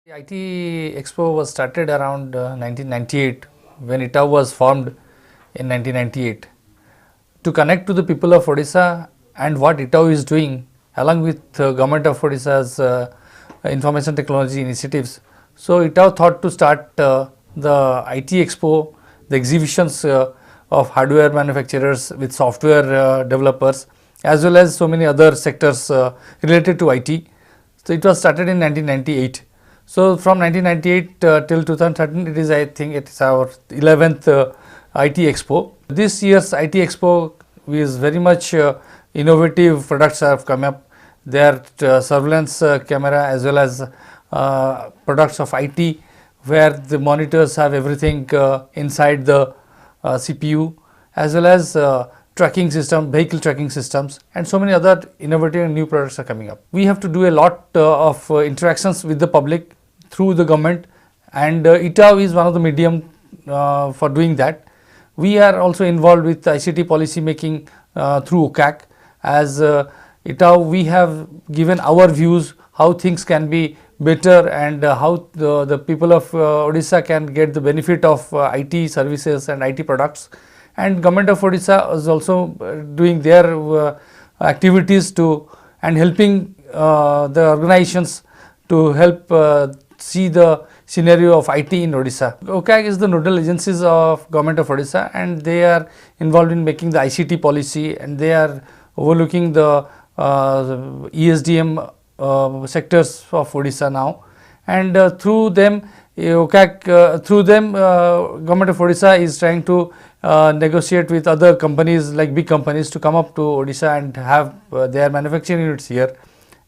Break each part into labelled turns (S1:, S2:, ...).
S1: The IT Expo was started around 1998 when ITAU was formed in 1998 to connect to the people of Odisha and what ITAU is doing along with Government of Odisha's information technology initiatives. So ITAU thought to start the IT Expo, the exhibitions of hardware manufacturers with software developers as well as so many other sectors related to IT. So it was started in 1998. So from 1998 till 2013, it is, I think it is our 11th IT Expo. This year's IT Expo is very much innovative products have come up. There are surveillance camera as well as products of IT where the monitors have everything inside the CPU as well as tracking system, vehicle tracking systems, and so many other innovative and new products are coming up. We have to do a lot of interactions with the public through the government, and ITAU is one of the medium for doing that. We are also involved with ICT policy making through OCAC. As ITAU, we have given our views how things can be better and how the people of Odisha can get the benefit of IT services and IT products. And Government of Odisha is also doing their activities to and helping the organizations to help see the scenario of IT in Odisha. OCAC is the nodal agencies of Government of Odisha, and they are involved in making the ICT policy, and they are overlooking the ESDM sectors of Odisha now, and through them OCAC, Government of Odisha is trying to negotiate with other companies like big companies to come up to Odisha and have their manufacturing units here.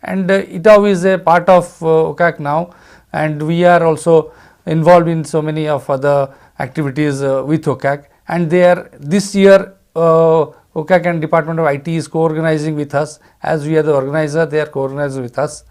S1: And ITAU is a part of OCAC now, and we are also involved in so many of other activities with OCAC. And they are this year OCAC and Department of IT is co-organizing with us. As we are the organizer, they are co-organizing with us,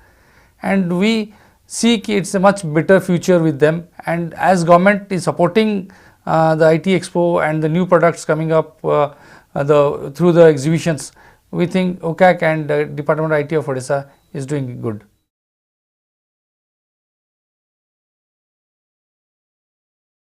S1: and we seek it's a much better future with them. And as government is supporting the IT Expo and the new products coming up through the exhibitions, we think OCAC and Department of IT of Odisha is doing good.